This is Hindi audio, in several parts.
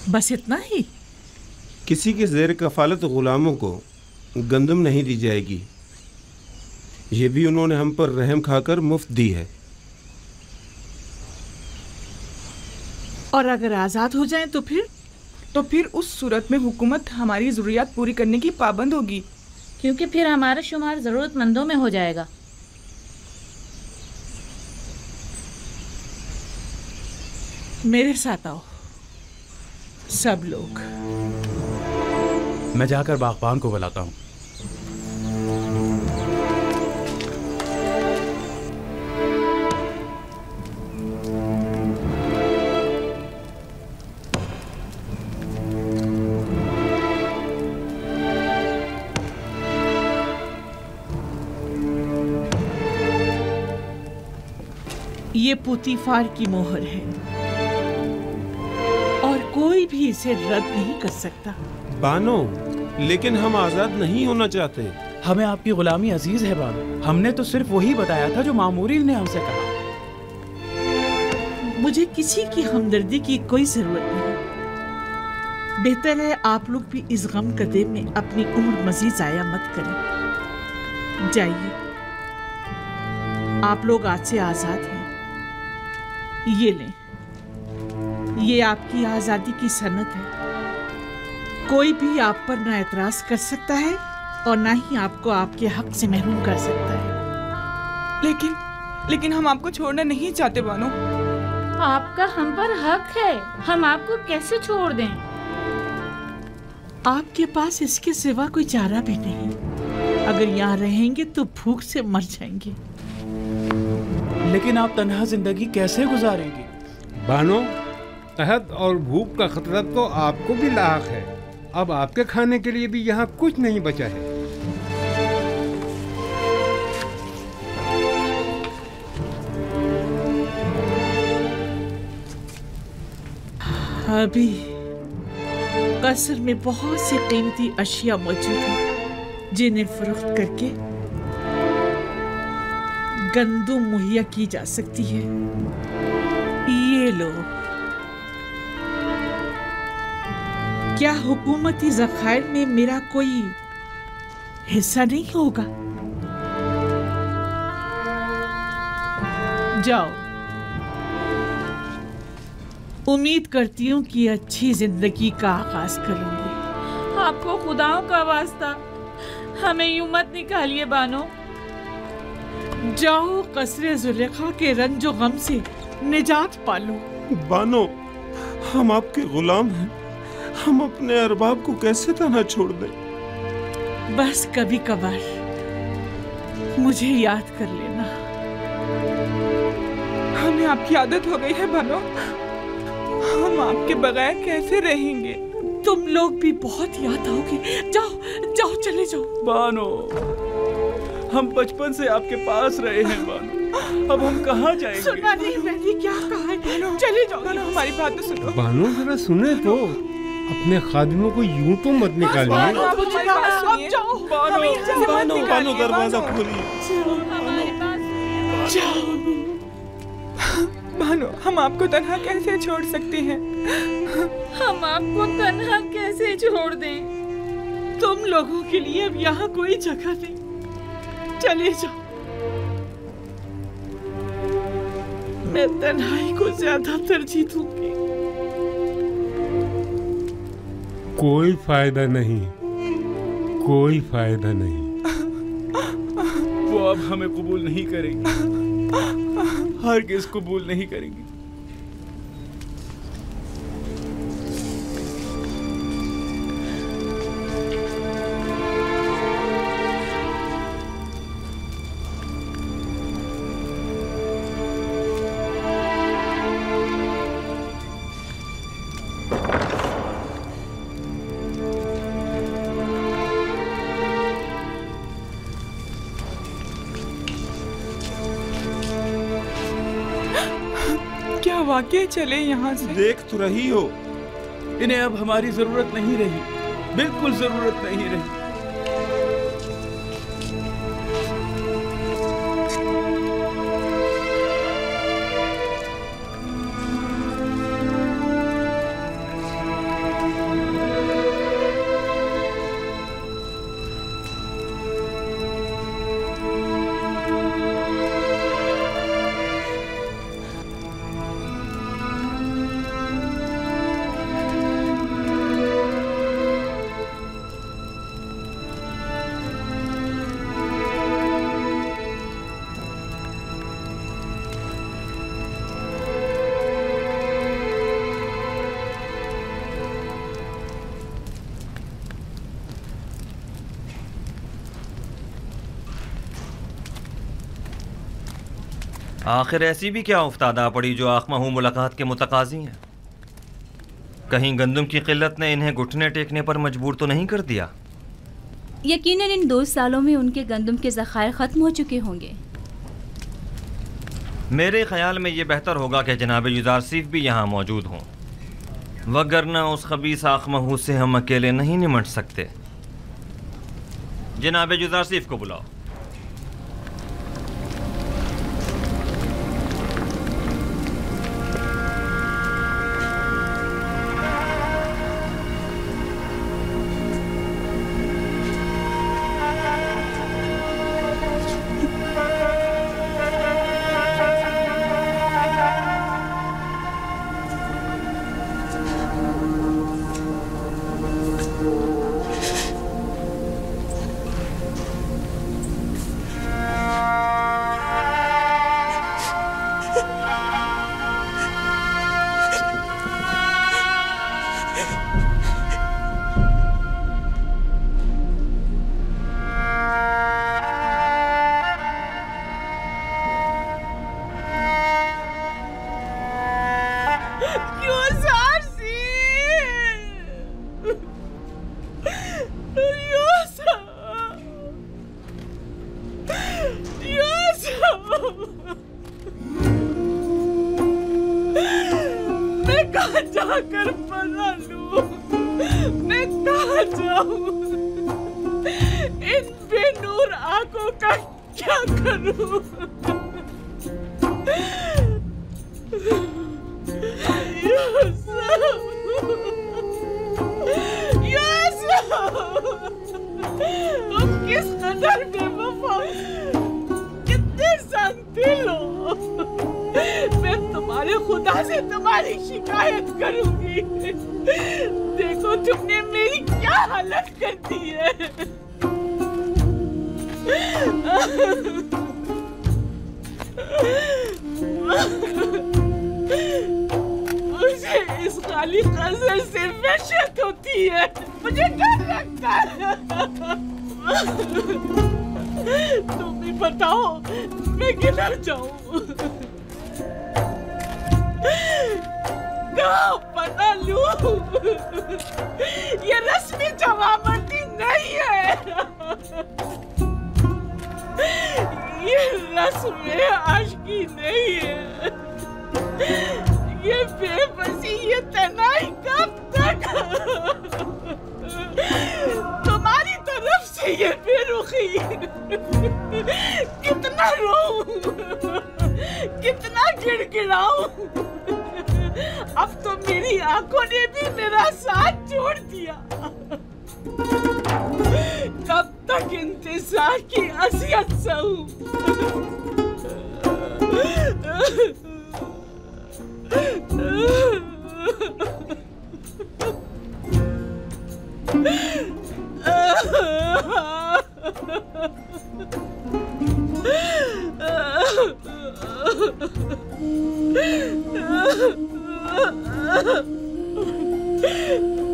बस इतना ही? किसी के ज़ेर कफालत गुलामों को गंदम नहीं दी जाएगी। ये भी उन्होंने हम पर रहम खाकर मुफ्त दी है। और अगर आज़ाद हो जाएं तो फिर? तो फिर उस सूरत में हुकूमत हमारी ज़रूरियात पूरी करने की पाबंद होगी, क्योंकि फिर हमारा शुमार ज़रूरतमंदों में हो जाएगा। मेरे साथ आओ सब लोग। मैं जाकर बागबान को बुलाता हूँ। ये पुतीफार की मोहर है और कोई भी इसे रद्द नहीं कर सकता। बानो, लेकिन हम आज़ाद नहीं होना चाहते। हमें आपकी गुलामी अजीज है बानो। हमने तो सिर्फ वही बताया था जो मामूरी ने हमसे कहा। मुझे किसी की हमदर्दी की कोई जरूरत नहीं। बेहतर है आप लोग भी इस गम कदे में अपनी उम्र मजीद जाया मत करें। जाइए, आप लोग आज से आजाद हैं। ये लें, ये आपकी आजादी की सनद है। कोई भी आप पर ना एतराज कर सकता है और ना ही आपको आपके हक से महरूम कर सकता है। लेकिन हम आपको छोड़ना नहीं चाहते बानो। आपका हम पर हक है, हम आपको कैसे छोड़ दें? आपके पास इसके सिवा कोई चारा भी नहीं। अगर यहाँ रहेंगे तो भूख से मर जाएंगे। लेकिन आप तन्हा जिंदगी कैसे गुजारेंगे? बानो, तहत और भूख का खतरा तो आपको भी लाक है। अब आपके खाने के लिए भी यहाँ कुछ नहीं बचा है। अभी कसर में बहुत सी कीमती अशिया मौजूद हैं जिन्हें फरोख्त करके गंदुम मुहैया की जा सकती है। ये लो। क्या हुकूमती ज़खायर में मेरा कोई हिस्सा नहीं होगा? जाओ। उम्मीद करती हूँ कि अच्छी जिंदगी का आगाज करूंगी। आपको खुदाओं का वास्ता हमें यूं मत निकालिए बानो। जाओ, कसरे जुलेखा के रंजो गम से निजात पालो। बानो, हम आपके गुलाम हैं। हम अपने अरबाब को कैसे तना छोड़ दें? बस कभी कभार मुझे याद कर लेना। हमें आपकी आदत हो गई है बानो। हम आपके बगैर कैसे रहेंगे? तुम लोग भी बहुत याद आओगे। जाओ जाओ, चले जाओ। बानो, हम बचपन से आपके पास रहे हैं बानो। अब हम कहाँ जाएंगे? सुना नहीं मैंने क्या कहा है? चले जाओ। बानो, हमारी बात तो सुनो। बानो, जरा सुने तो। अपने खादिमों को यूं तो मत निकालिए। बानो, दरवाजा खोलिए। बानो, हम आपको तन्हा कैसे छोड़ सकते हैं? हम आपको तन्हा कैसे छोड़ दें? तुम लोगों के लिए अब यहाँ कोई जगह नहीं। चले जाओ। मैं तन्हाई को ज्यादा तरजीह दूंगी। कोई फायदा नहीं, कोई फायदा नहीं। वो अब हमें कबूल नहीं करेंगी, हरगिज़ कबूल नहीं करेंगी। वाकई चले यहाँ से? देख तो रही हो, इन्हें अब हमारी जरूरत नहीं रही, बिल्कुल जरूरत नहीं रही। आखिर ऐसी भी क्या उफ्तादा पड़ी जो आखमाहू मुलाकात के मुतकाजी हैं? कहीं गंदम की किल्लत ने इन्हें घुटने टेकने पर मजबूर तो नहीं कर दिया? यकीनन इन 2 सालों में उनके गंदम के ज़खायर ख़त्म हो चुके होंगे। मेरे ख्याल में ये बेहतर होगा कि जनाब युजारसीफ भी यहाँ मौजूद हों, वगरना उस खबीस आखमाहू से हम अकेले नहीं निमट सकते। जनाब युजारसीफ को बुलाओ।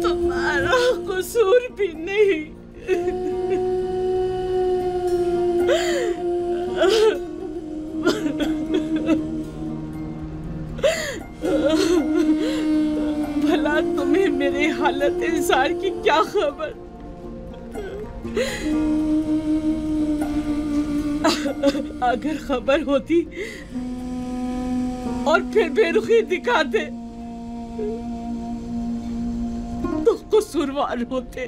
तुम्हारा कसूर भी नहीं। भला तुम्हें मेरे हालत इंसान की क्या खबर? अगर खबर होती और फिर बेरुखी दिखाते तो कसूरवार होते,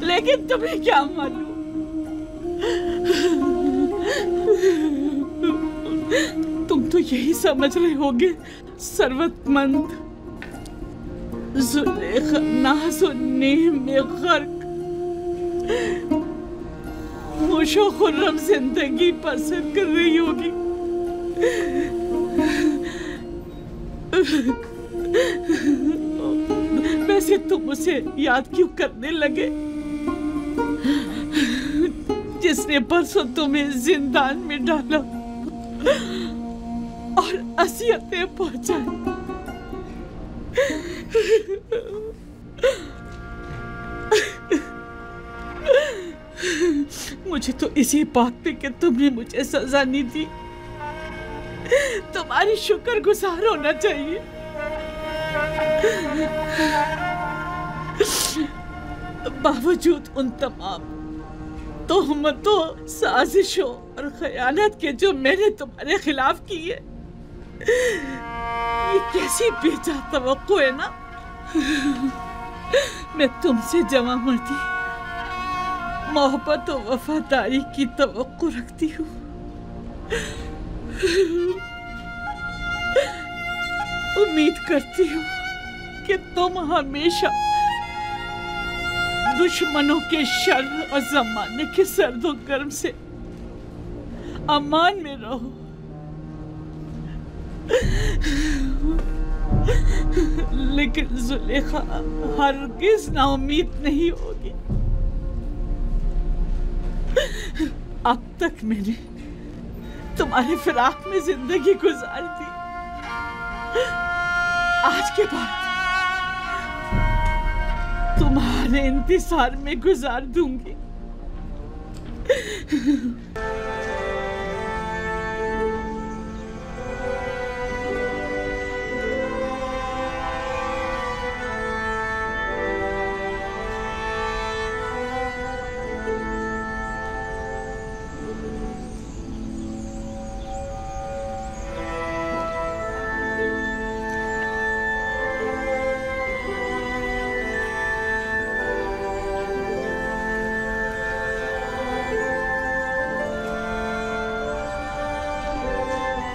लेकिन तुम्हें क्या मालूम, तुम तो यही समझ रहे होगे सरवतमंद जुलेखा नाज़ो नेम में गर्क खुशो खुर्रम जिंदगी पसंद कर रही होगी। वैसे तुम उसे याद क्यों करने लगे जिसने परसों तुम्हें जिंदान में डाला और असियतें पहुंचाई? मुझे तो इसी बात पे कि तुमने मुझे सजा नहीं दी तुम्हारी शुक्रगुजार होना चाहिए। बावजूद उन तमाम तोहमतों, साजिशों और खयानत के जो मैंने तुम्हारे खिलाफ की है, ये कैसी बेजा तवक्को है ना। मैं तुमसे जमा मर्दी, मोहब्बत और वफादारी की तवक्को रखती हूँ। उम्मीद करती हूँ कि तुम हमेशा दुश्मनों के शर और जमाने के सर्द और गर्म से अमान में रहो। लेकिन जुलेखा हरगिज नाउम्मीद नहीं होगी। अब तक मैंने तुम्हारे फिराक में जिंदगी गुजार दी, आज के बाद तुम्हारे इंतजार में गुजार दूंगी।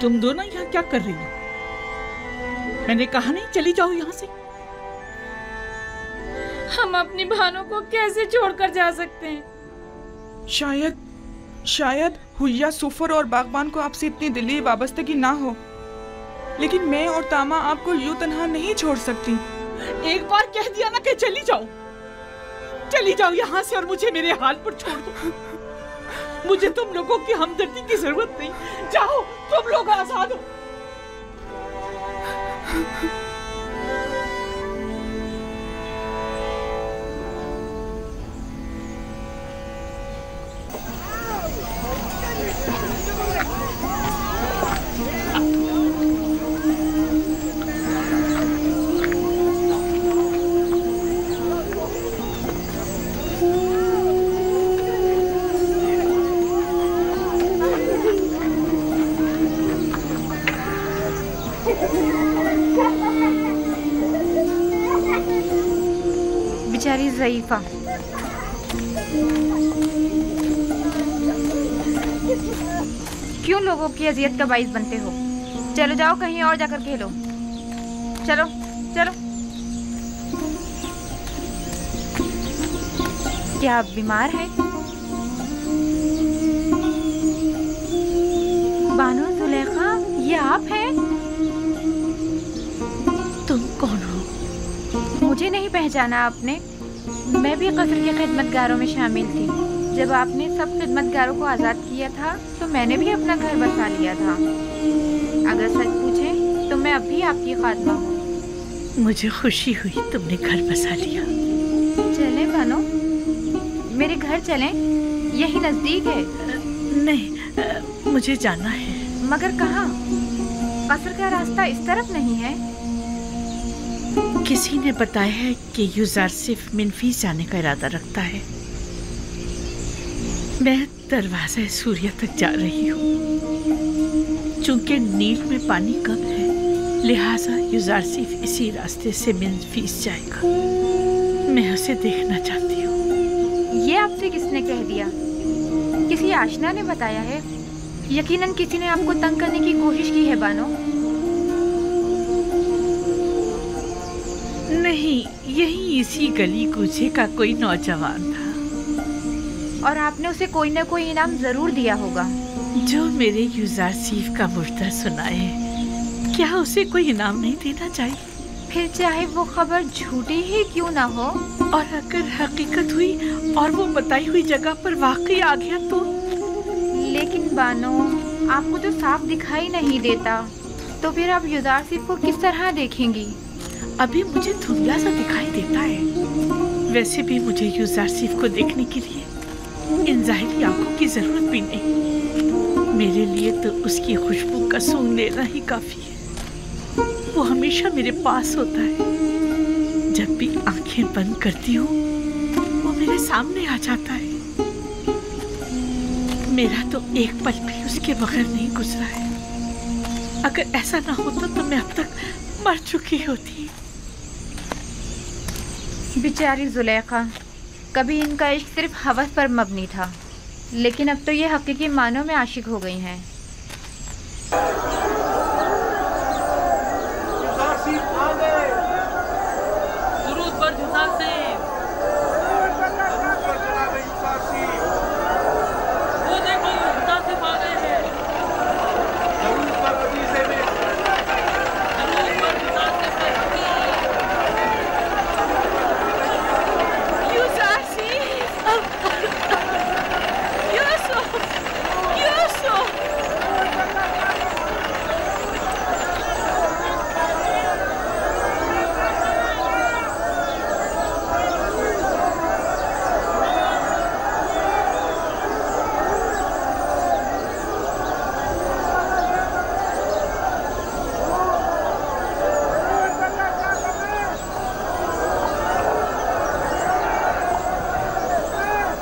तुम दोनों यहाँ क्या कर रही हो? मैंने कहा नहीं चली जाओ यहाँ से। हम अपनी बहनों को कैसे छोड़कर जा सकते हैं? शायद हुया, सुफर और बागबान को आपसे इतनी दिली वाबस्तगी ना हो, लेकिन मैं और तामा आपको यूं तन्हा नहीं छोड़ सकती। एक बार कह दिया ना कि चली जाओ यहाँ से और मुझे मेरे हाल पर छोड़ दो। मुझे तुम लोगों की हमदर्दी की जरूरत नहीं। जाओ, तुम लोग आजाद हो। बेचारी ज़ईफ़ा, क्यों लोगों की अजियत का बाइस बनते हो? चलो जाओ कहीं और जाकर खेलो। चलो चलो। क्या आप बीमार हैं? बानो जुलेखा, ये आप हैं? तुम कौन हो? मुझे नहीं पहचाना आपने? मैं भी कस्र के खिदमतगारों में शामिल थी। जब आपने सब खिदमतगारों को आज़ाद किया था तो मैंने भी अपना घर बसा लिया था। अगर सच पूछें तो मैं अब भी आपकी खात्मा हूँ। मुझे खुशी हुई तुमने घर बसा लिया। चलें बानो, मेरे घर चलें, यही नज़दीक है। नहीं, मुझे जाना है। मगर कहाँ? कस्र का रास्ता इस तरफ नहीं है। किसी ने बताया है कि यूज़ारसिफ मेन्फिस जाने का इरादा रखता है। मैं दरवाज़ा सूर्य तक जा रही हूँ। चूंकि नील में पानी कम है, लिहाजा यूज़ारसिफ इसी रास्ते से मेन्फिस जाएगा। मैं उसे देखना चाहती हूँ। ये आपसे किसने कह दिया? किसी आशना ने बताया है? यकीनन किसी ने आपको तंग करने की कोशिश की है बानो। नहीं, यही इसी गली कूचे का कोई नौजवान था। और आपने उसे कोई न कोई इनाम जरूर दिया होगा। जो मेरे यूज़ारसिफ का मुर्दा सुनाए, क्या उसे कोई इनाम नहीं देना चाहिए? फिर चाहे वो खबर झूठी ही क्यों ना हो। और अगर हकीकत हुई और वो बताई हुई जगह पर वाकई आ गया तो? लेकिन बानो, आपको तो साफ दिखाई नहीं देता, तो फिर आप यूज़ारसिफ को किस तरह देखेंगी? अभी मुझे धुंधला सा दिखाई देता है। वैसे भी मुझे यूज़ारसिफ को देखने के लिए इन ज़ाहिरी आंखों की जरूरत भी नहीं। मेरे लिए तो उसकी खुशबू का सूंघ लेना ही काफी है। वो हमेशा मेरे पास होता है। जब भी आंखें बंद करती हूँ वो मेरे सामने आ जाता है। मेरा तो एक पल भी उसके बगैर नहीं गुजरा है। अगर ऐसा ना होता तो मैं अब तक मर चुकी होती। बेचारी जुलेखा, कभी इनका इश्क सिर्फ हवस पर मबनी था, लेकिन अब तो ये हकीकी मानों में आशिक हो गई हैं।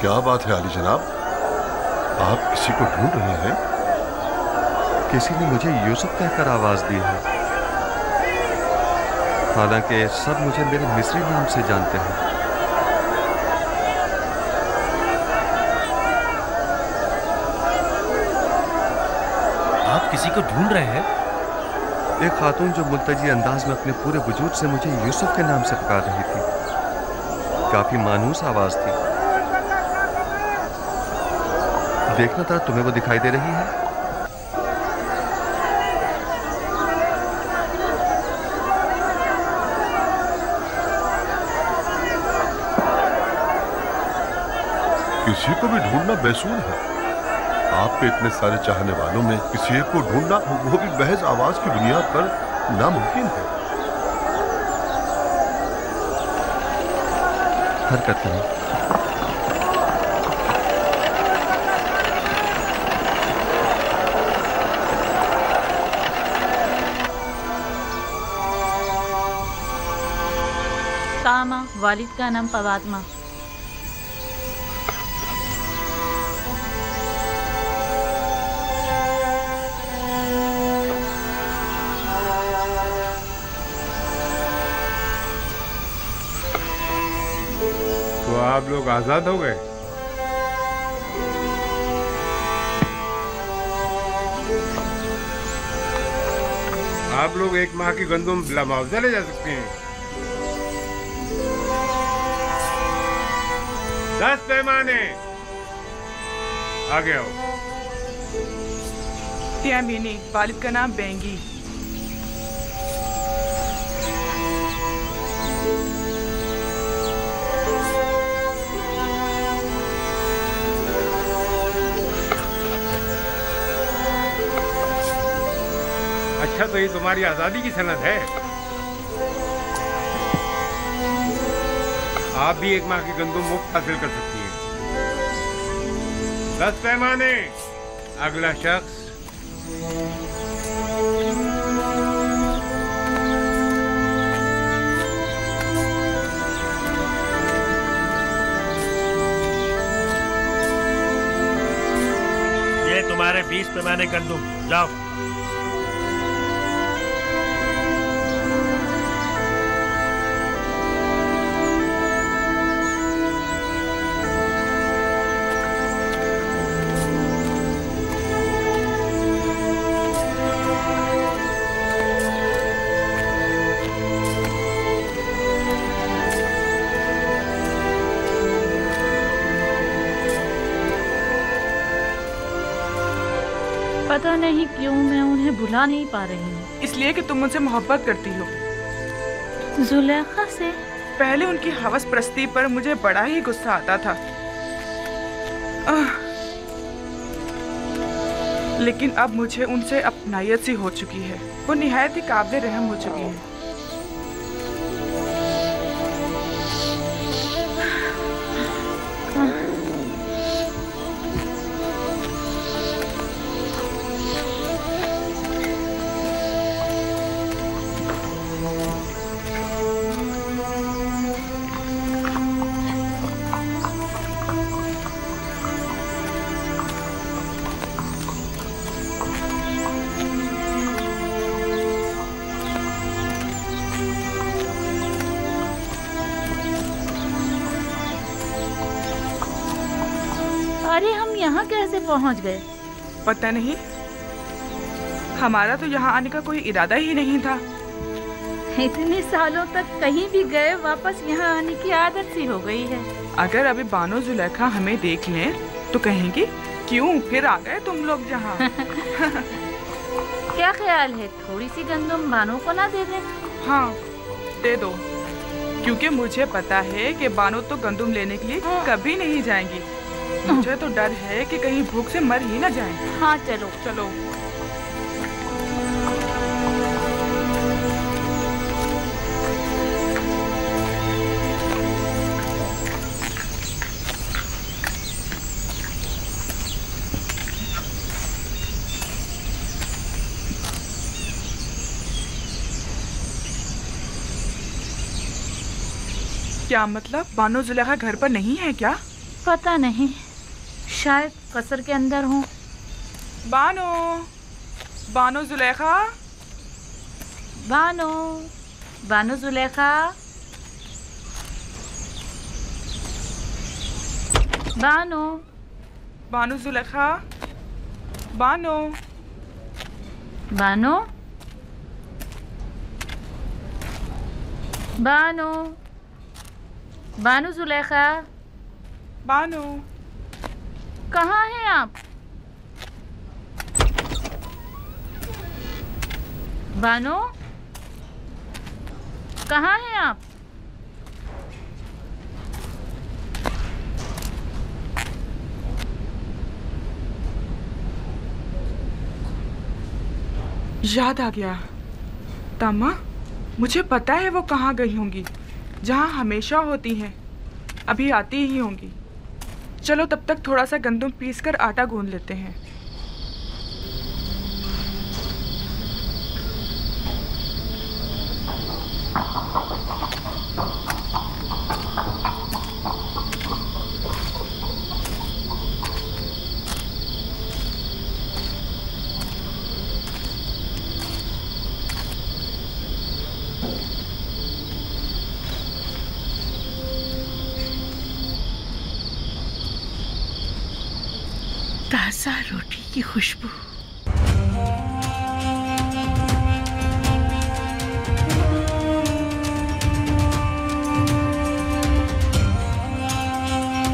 क्या बात है आली जनाब, आप किसी को ढूंढ रहे हैं? किसी ने मुझे यूसुफ कहकर आवाज दी है, हालांकि सब मुझे मेरे मिस्री नाम से जानते हैं। आप किसी को ढूंढ रहे हैं? एक खातून जो मुल्तजी अंदाज में अपने पूरे वजूद से मुझे यूसुफ के नाम से पुकार रही थी। काफी मानूस आवाज थी। देखना था तुम्हें वो दिखाई दे रही है? किसी को भी ढूंढना बेसूर है। आपके इतने सारे चाहने वालों में किसी एक को ढूंढना, वो भी महज आवाज की बुनियाद पर, नामुमकिन है। हरकत करें। तामा, वालिद का नाम पवातमा। तो आप लोग आजाद हो गए? आप लोग एक माह की गंदम बिला मुआवजा ले जा सकते हैं। 10 पैमाने आगे आओ। त्यामीनी, वालिद का नाम बेंगी। अच्छा, तो ये तुम्हारी आजादी की सनद है। आप भी एक माह की गंदम मुफ्त हासिल कर सकती हैं। 10 पैमाने। अगला शख्स। ये तुम्हारे 20 पैमाने गंदम, जाओ। पता नहीं क्यों मैं उन्हें भुला नहीं पा रही हूँ। इसलिए कि तुम मुझसे मोहब्बत करती हो। जुलेखा से पहले उनकी हवस परस्ती पर मुझे बड़ा ही गुस्सा आता था, लेकिन अब मुझे उनसे अपनायत सी हो चुकी है। वो निहायत ही काबिल रहम हो चुकी है। यहाँ कैसे पहुँच गए? पता नहीं, हमारा तो यहाँ आने का कोई इरादा ही नहीं था। इतने सालों तक कहीं भी गए वापस यहाँ आने की आदत सी हो गई है। अगर अभी बानो जुलेखा हमें देख लें तो कहेंगी क्यों फिर आ गए तुम लोग यहाँ। क्या ख्याल है थोड़ी सी गंदम बानो को ना दे दें? हाँ दे दो, क्योंकि मुझे पता है कि बानो तो गंदम लेने के लिए कभी नहीं जाएंगी। मुझे तो डर है कि कहीं भूख से मर ही ना जाएं। हाँ चलो चलो। क्या मतलब बानो जुलेखा घर पर नहीं है क्या? पता नहीं, शायद कसर के अंदर हूँ। बानो, बानो जुलेखा, बानो, बानो जुलेखा, बानो, बानो जुलेखा, बानो, बानो, बानो, बानो जुलेखा, बानो, कहाँ हैं आप? बानो, कहाँ हैं आप? याद आ गया, तामा, मुझे पता है वो कहाँ गई होंगी। जहाँ हमेशा होती हैं, अभी आती ही होंगी। चलो तब तक थोड़ा सा गंदम पीसकर आटा गूंद लेते हैं। ताज़ा रोटी की खुशबू